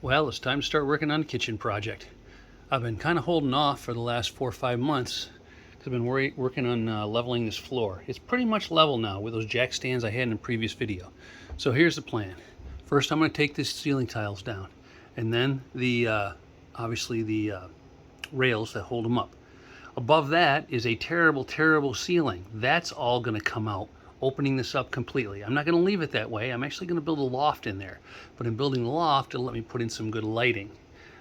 Well, it's time to start working on the kitchen project. I've been kind of holding off for the last 4 or 5 months because I've been working on leveling this floor. It's pretty much level now with those jack stands I had in the previous video. So here's the plan. First, I'm going to take these ceiling tiles down, and then obviously the rails that hold them up. Above that is a terrible, terrible ceiling. That's all going to come out, opening this up completely. I'm not going to leave it that way. I'm actually going to build a loft in there. But in building the loft, it'll let me put in some good lighting.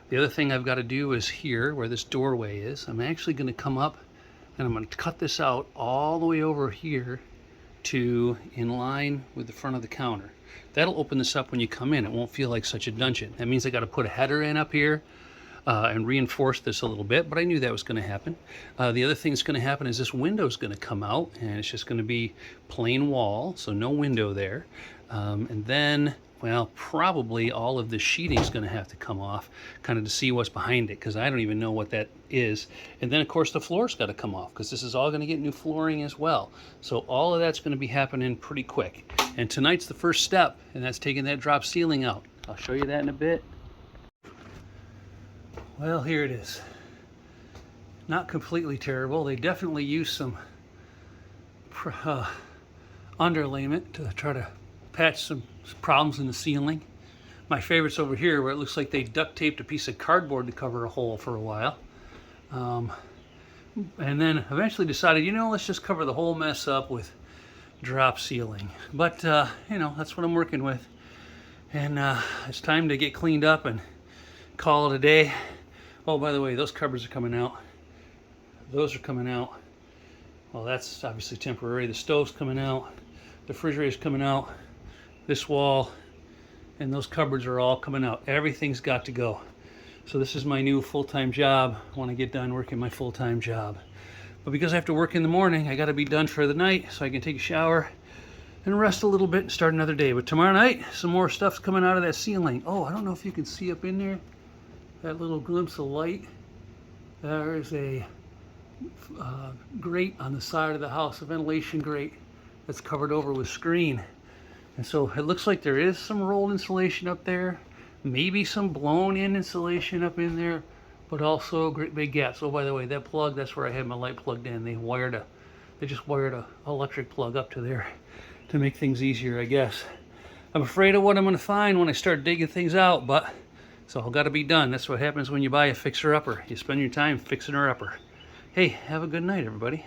The other thing I've got to do is here, where this doorway is, I'm actually going to come up and I'm going to cut this out all the way over here to in line with the front of the counter. That'll open this up when you come in. It won't feel like such a dungeon. That means I got to put a header in up here and reinforce this a little bit, but I knew that was going to happen. The other thing that's going to happen is this window is going to come out, and it's just going to be plain wall, so no window there. And then, well, probably all of the sheeting is going to have to come off, kind of to see what's behind it, because I don't even know what that is. And then, of course, the floor's got to come off, because this is all going to get new flooring as well. So all of that's going to be happening pretty quick. And tonight's the first step, and that's taking that drop ceiling out. I'll show you that in a bit. Well, here it is. Not completely terrible. They definitely used some underlayment to try to patch some problems in the ceiling. My favorite's over here, where it looks like they duct taped a piece of cardboard to cover a hole for a while. And then eventually decided, let's just cover the whole mess up with drop ceiling. But, that's what I'm working with. And it's time to get cleaned up and call it a day. Oh, by the way, those cupboards are coming out. Those are coming out. Well, that's obviously temporary. The stove's coming out. The refrigerator's coming out. This wall and those cupboards are all coming out. Everything's got to go. So this is my new full-time job when I get done working my full-time job. But because I have to work in the morning, I got to be done for the night so I can take a shower and rest a little bit and start another day. But tomorrow night, some more stuff's coming out of that ceiling. Oh, I don't know if you can see up in there. That little glimpse of light. There is a grate on the side of the house, a ventilation grate that's covered over with screen. And so it looks like there is some rolled insulation up there, maybe some blown in insulation up in there, but also great big gaps. Oh, by the way, that plug, that's where I had my light plugged in. They just wired a electric plug up to there to make things easier, I guess. I'm afraid of what I'm gonna find when I start digging things out, but it's all got to be done. That's what happens when you buy a fixer-upper. You spend your time fixing her upper. Hey, have a good night, everybody.